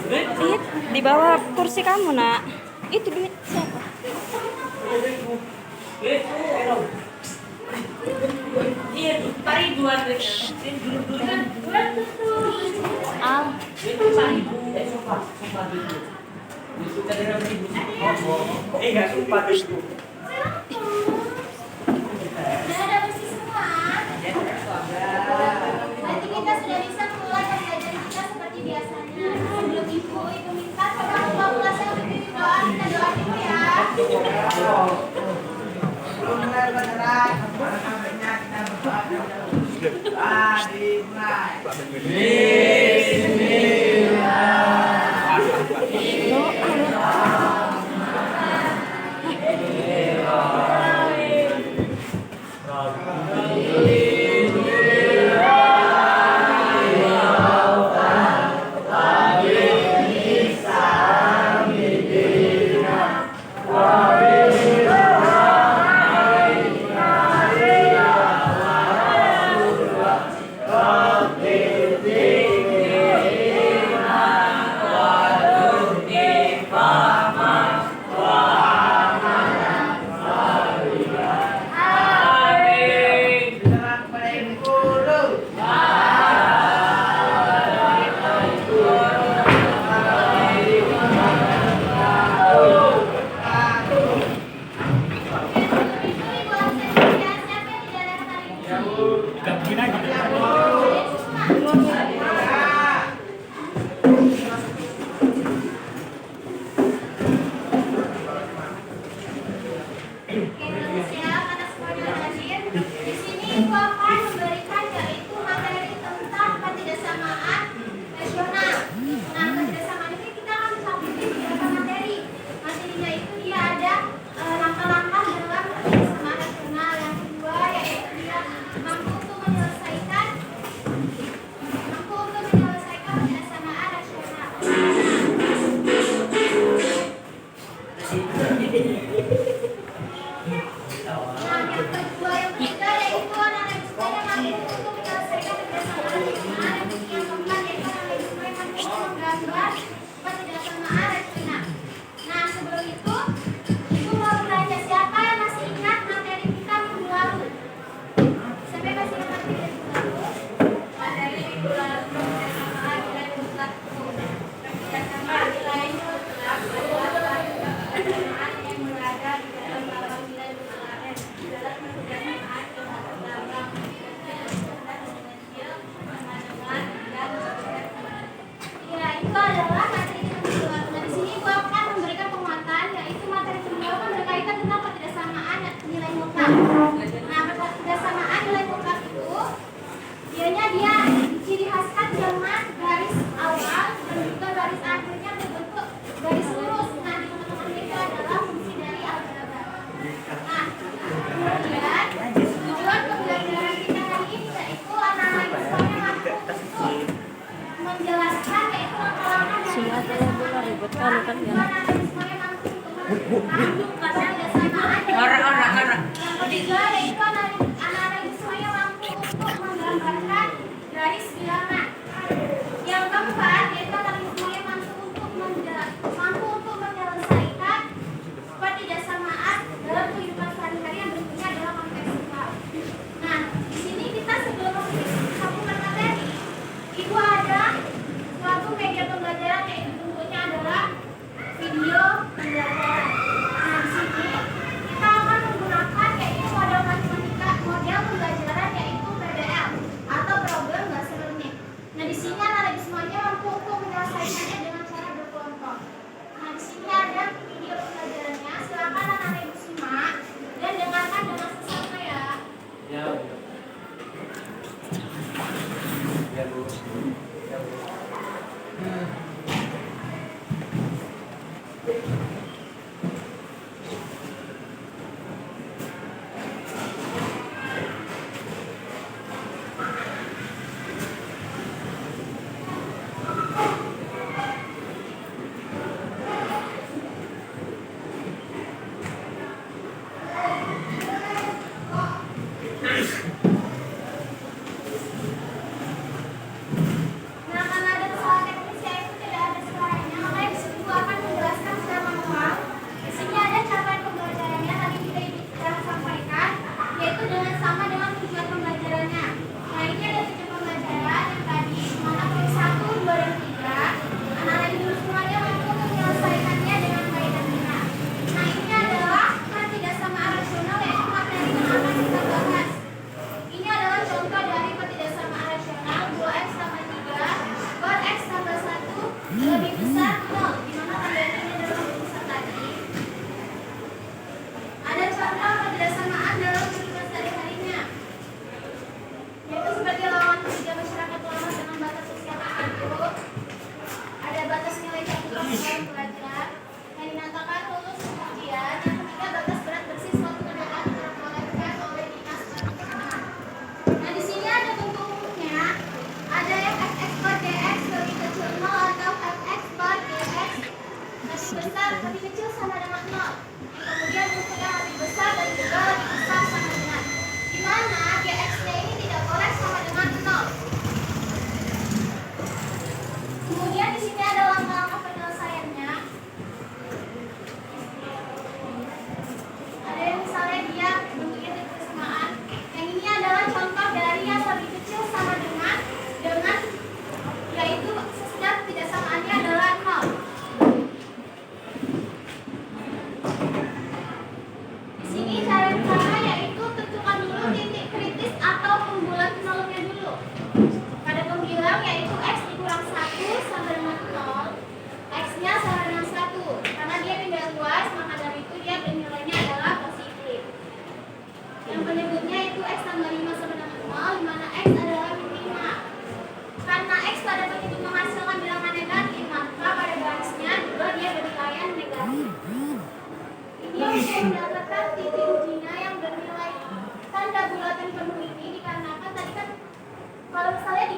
Lihat di bawah kursi kamu, Nak. Itu duit siapa? Iya, paribuan dulu kan. Al. Enggak sumpah itu. Ada bersih semua. Nanti kita sudah bisa mulai pembelajaran kita seperti biasanya. Sebelum ibu minta pada Allah kelas yang lebih doa, kita doa dulu ya. Mulai beneran, sampainya kita berdoa dulu. Dimulai. Video pembelajaran. Nah, di sini kita akan menggunakan yaitu model matematika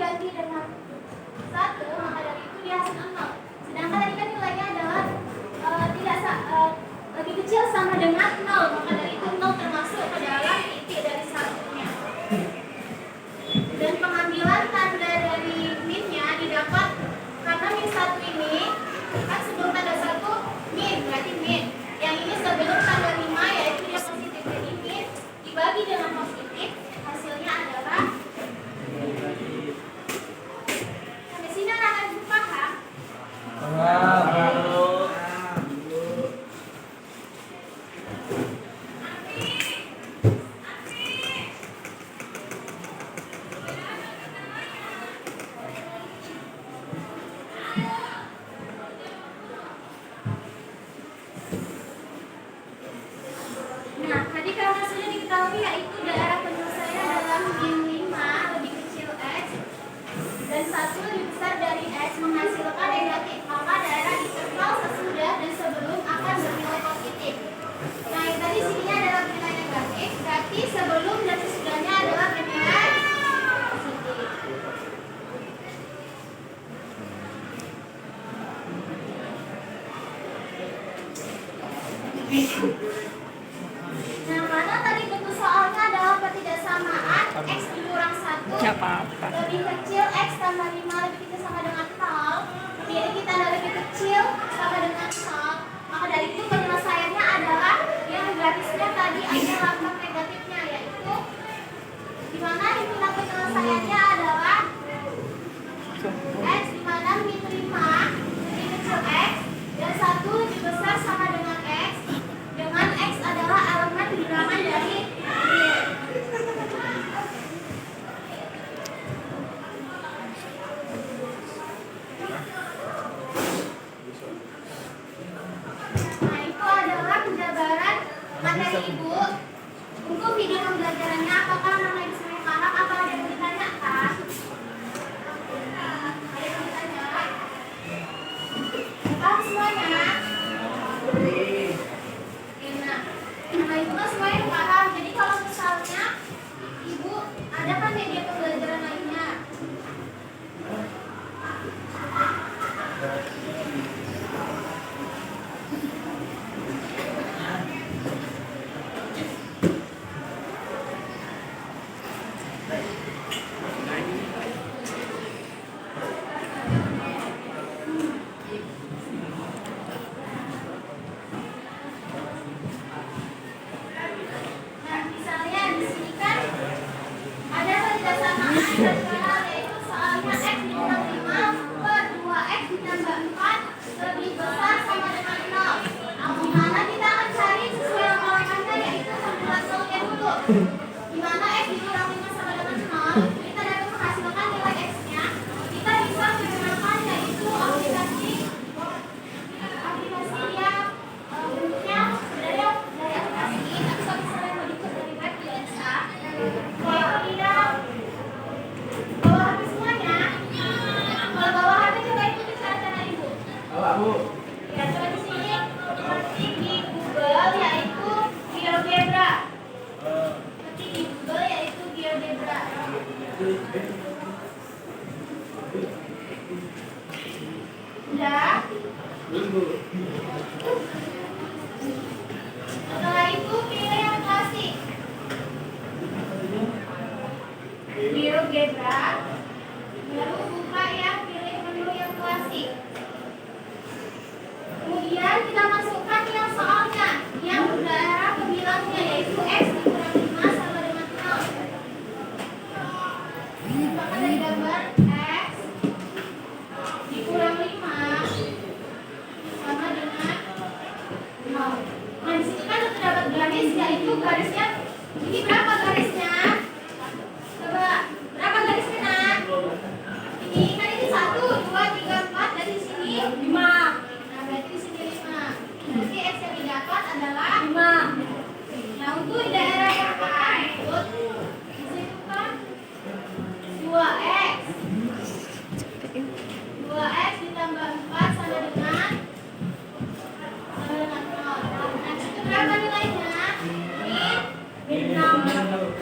diganti dengan 1, maka dari itu dihasilkan 0. Sedangkan tadi kan nilainya adalah lebih kecil sama dengan 0, maka dari itu 0 termasuk ke dalam inti dari satunya. Dan pengambilan tanda dari min-nya didapat karena min 1 ini kan sebelum tanda 1 min, berarti min. Yang ini sebelum tanda 5 yaitu dia positif. Jadi min dibagi dengan positif, hasilnya adalah. Sampai sini anak-anak paham? Nah, tadi karena sudah diketahui yaitu daerah penyelesaian adalah min 5 lebih kecil x dan 1 lebih besar dari x menghasilkan negatif, maka daerah interval sesudah dan sebelum akan bernilai positif. Nah, yang tadi sininya adalah bernilai negatif, berarti sebelum dan sesudahnya adalah bernilai positif. Nah, mana tadi bentuk soalnya adalah ketidaksamaan x dikurang 1 Nggak apa-apa. lebih kecil x tambah 5 lebih kecil sama dengan 0. Memiliki tanda lebih kecil sama dengan 0. Maka dari itu penyelesaiannya adalah yang gratisnya tadi ada lambang negatifnya, yaitu dimana himpunan penyelesaiannya adalah x dimana min 5 lebih kecil x dan 1 lebih besar sama dengan x, dengan x adalah elemen bilangan dari min. Nah, itu adalah penjabaran materi ibu. Untuk video pembelajarannya, apakah mana yang semuanya paham? Apa ada yang ditanyakan? Ada yang ditanya? Paham semuanya? Nah, itu kan semuanya paham. Jadi kalau misalnya ibu ada kan media pembelajaran lainnya. Nah, misalnya di sini kan ada ketidaksamaan internal, yaitu soalnya x dikurang 5 per 2x ditambah 4 lebih besar sama dengan 0. Dimana kita akan cari sesuai langkah-langkahnya, yaitu membuat nolnya dulu. Dimana x dikurang 5 sama dengan 0, kita dapat menghasilkan nilai x-nya. Kita bisa menggunakan yaitu aplikasi yang bentuknya sebenarnya dari aplikasi ini, tapi kalau misalnya mau diikut dari web bisa. Kalau tidak bawa HP semuanya, kalau bawa HP coba ikuti cara-cara ibu. Ya, coba di sini ketik di Google yaitu GeoGebra. Ketik di Google yaitu GeoGebra. Udah. Setelah itu pilih yang klasik. GeoGebra. Baru buka yang pilih menu yang klasik. Kemudian kita masukkan yang soalnya, yang daerah pembilangnya yaitu x dikurang 5 sama dengan 0. Maka dari gambar x dikurang 5 sama dengan 0. Nah, di sini kan terdapat garis, yaitu garisnya ini berapa garisnya? Coba berapa garisnya, Nak? Ini kan ini 1, 2, 3, 4 dari sini 5. Nah, berarti di sini 5. Berarti x yang didapat adalah 5. Nah, untuk daerah yang ikut di situ kan 2x. 2x ditambah 4 sama dengan 0. Nah, itu berapa nilainya? Min 6.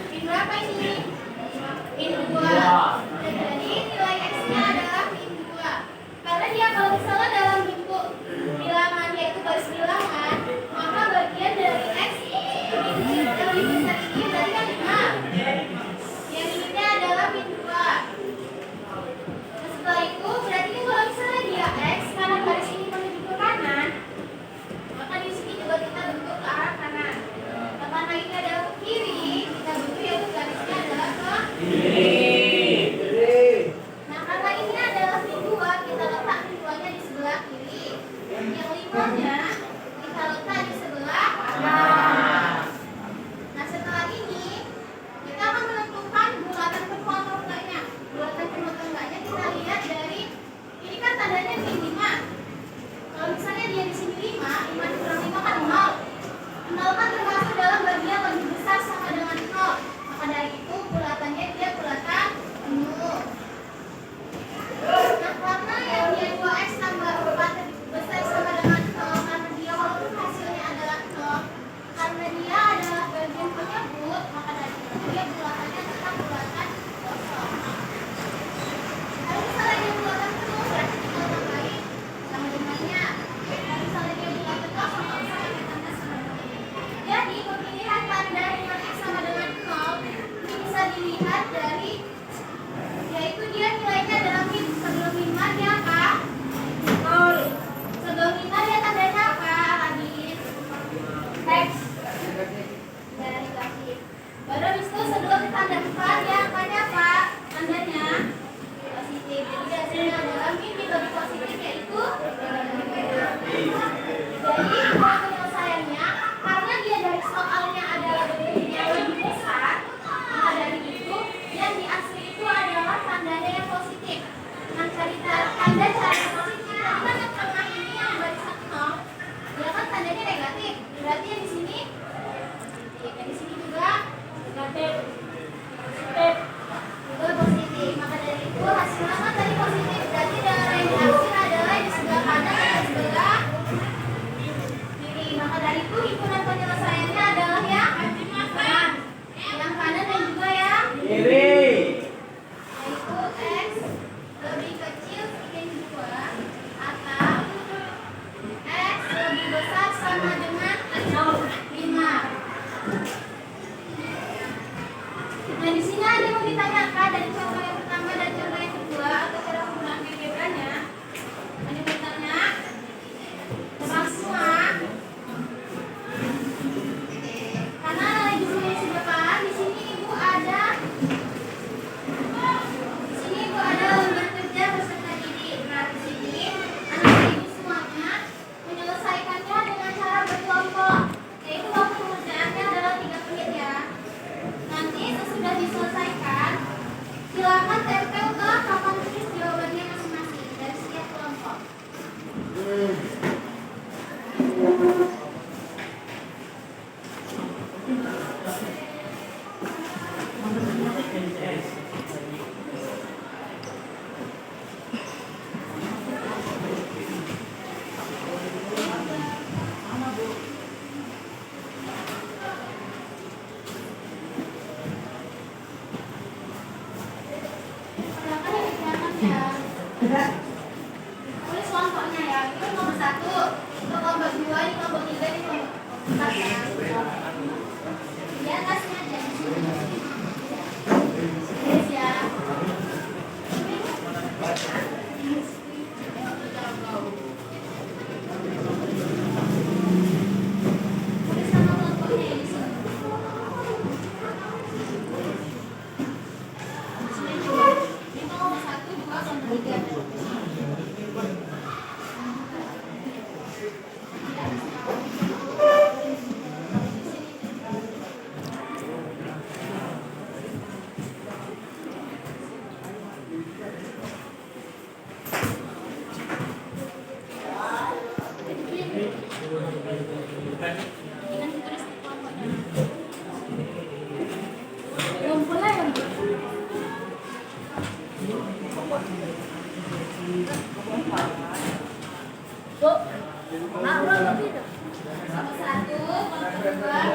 Kelompok 1, kelompok 2,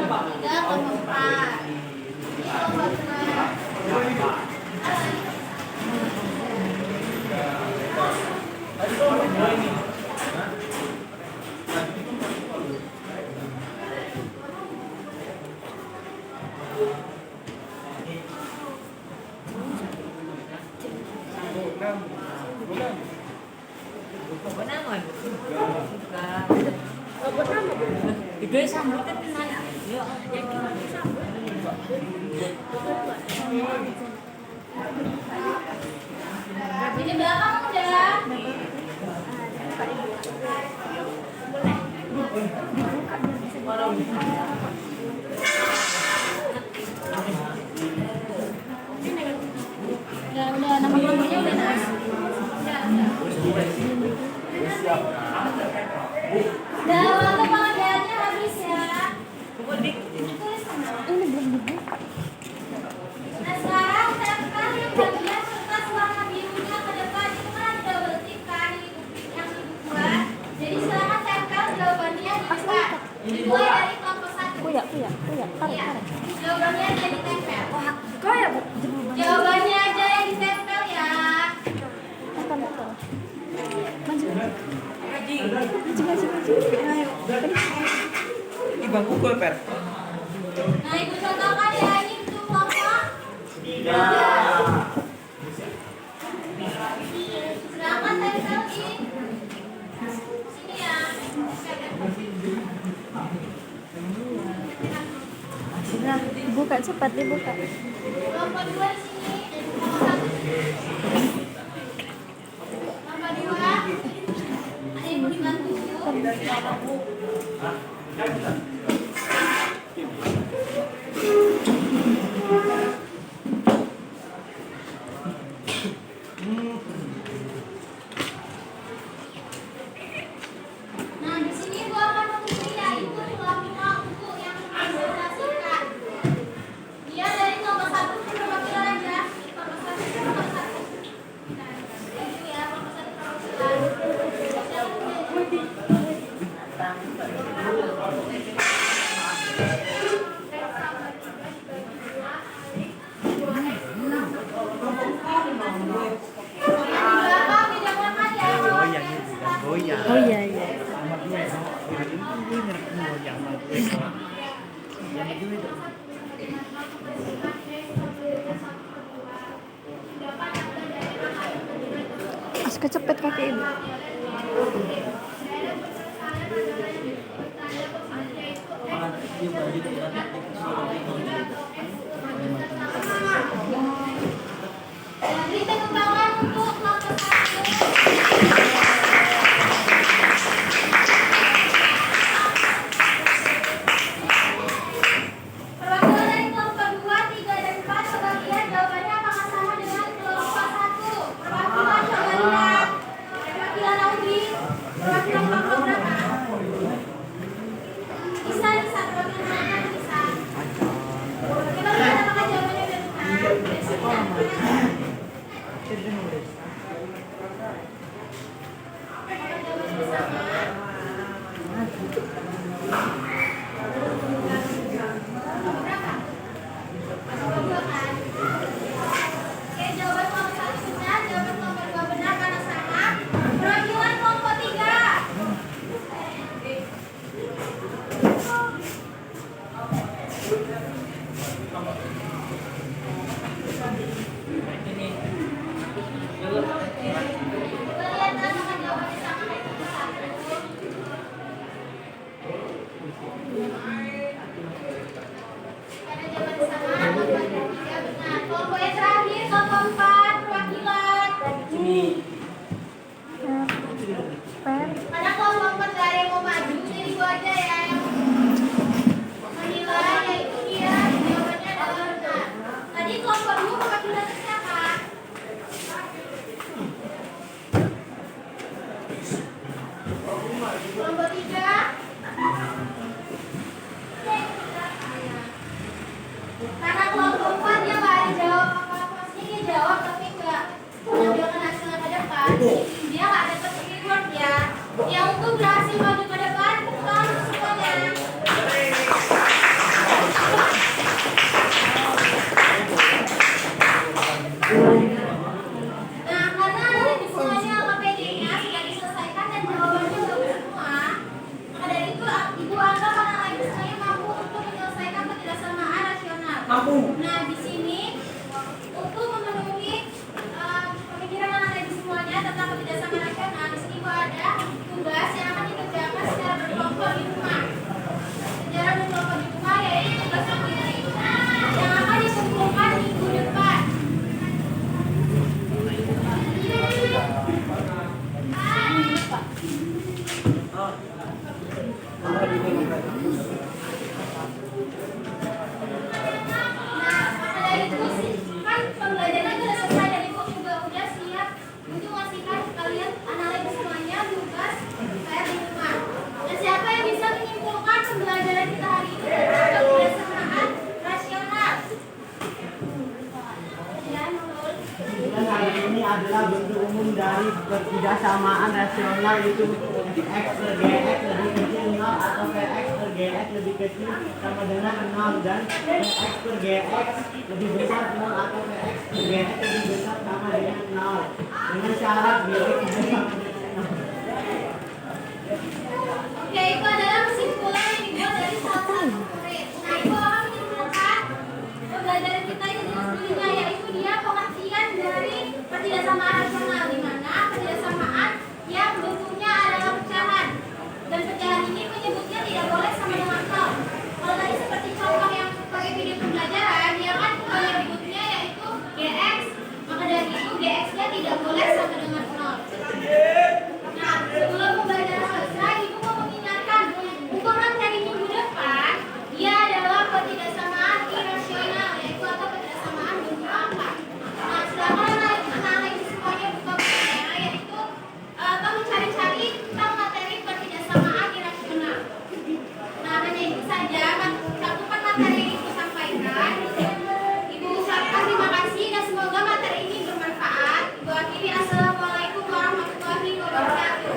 kelompok 3, kelompok 4. Ini kelompok 2. Gede sambutan tenan. Yo, yakin sambut. Ini belakang udah. Udah nama kelompoknya udah Nas. Udah waktu pengerjaannya habis ya. Tulis sana. Ini belum dibuka. Nah sekarang tempel yang bagian kertas warna birunya ke depan itu kan double tip kan yang ibu buat. Jadi silakan tempel jawabannya di depan. Dimulai dari kelompok 1. Kuya. Tarik. Iya. Jawabannya aja ditempel. Kuya, Bu. Jawabannya aja yang ditempel ya. Betul. Maju. Haji. Ayo. Di bangku gue per. Nah ibu contohkan ya ini untuk kelompok 3. Silakan tempel di sini ya. Nah, dibuka cepat dibuka. Kelompok 2 di sini. Kelompok 1 di sini. Kelompok 2. Ada ibu dibantu. Nah, di sini Bu akan menguji yaitu pula buku yang dipresentasikan. Dia dari kelompok 1 ke perwakilan aja. Kelompok 1 ke kelompok 1. Nah, itu ya, kelompok 1 perwakilan. Oh iya. As kecepet kaki ibu. Beri tepuk tangan untuk kelompok 1. Perwakilan dari kelompok 2, 3, dan 4 sebagian jawabannya apakah sama dengan kelompok 1? Perwakilan coba lihat. Perwakilan Audi. Perwakilan kelompok berapa? Bisa perwakilan mana bisa? Coba lihat apakah jawabannya benar. Oke, jawaban kelompok 1 benar, jawaban kelompok 2 benar karena sama. Perwakilan kelompok 3. Kita lihat apakah jawabannya sama dengan kelompok 1. Ada jawaban sama, kelompok 3 benar. Kelompok yang terakhir, kelompok 4, perwakilan. Karena kelompok 4 gak ada yang mau maju, jadi gua aja ya yang menilai, yaitu dia jawabannya adalah benar. Tadi kelompok 2 perwakilannya siapa? Kelompok 3. Karena kelompok 4 dia nggak ada jawab apa-apa sih, dia jawab tapi nggak menampilkan hasilnya ke depan. Dia nggak dapat reward ya. Yang untung kamu. Nah, di sini untuk memenuhi pemikiran anak-anak di semuanya tentang kebijaksanaan nasional, di sini ada tugas yang akan dikerjakan secara berkelompok di rumah. Secara berkelompok di rumah yaitu tugas aktivitas yang akan dikumpulkan minggu depan. Nah, maka dari itu sih, kan pembelajaran sudah selesai dan ibu juga udah siap untuk ngasihkan kalian anak-anak semuanya tugas PR di rumah. Dan siapa yang bisa menyimpulkan pembelajaran kita hari ini tentang kebijaksanaan rasional? Ya, Nurul. Dan hari ini adalah bentuk umum dari kebersamaan rasional, yaitu X per GX lebih kecil 0 atau Vx per GX lebih kecil sama dengan 0 dan Vx per GX lebih besar 0 atau Vx per GX lebih besar sama dengan 0 dengan syarat GX tidak sama dengan 0. Oke, itu adalah kesimpulan yang dibuat dari salah satu murid. Nah, ibu akan menyimpulkan pembelajaran kita itu sendirinya, yaitu dia pengertian dari ketidaksamaan rasional, di mana ketidaksamaan yang bentuknya adalah pecahan dan pecahan ini menyebutnya tidak boleh sama dengan 0. Kalau tadi seperti contoh yang pakai video pembelajaran, dia kan menyebutnya yaitu GX, maka dari itu GX-nya tidak boleh sama dengan 0. Nah, sebelum pembelajaran selesai, ibu mau mengingatkan untuk materi minggu depan, dia adalah ketidaksamaan irasional, yaitu atau ketidaksamaan bentuk angka. Nah, silakan anak-anak ini semuanya buka bukunya, yaitu kamu cari-cari tentang materi ketidaksamaan irasional. Nah, hanya itu saja, cakupan materi ini ibu sampaikan. Ibu ucapkan terima kasih dan semoga materi ini bermanfaat. Ibu akhiri, assalamualaikum warahmatullahi wabarakatuh.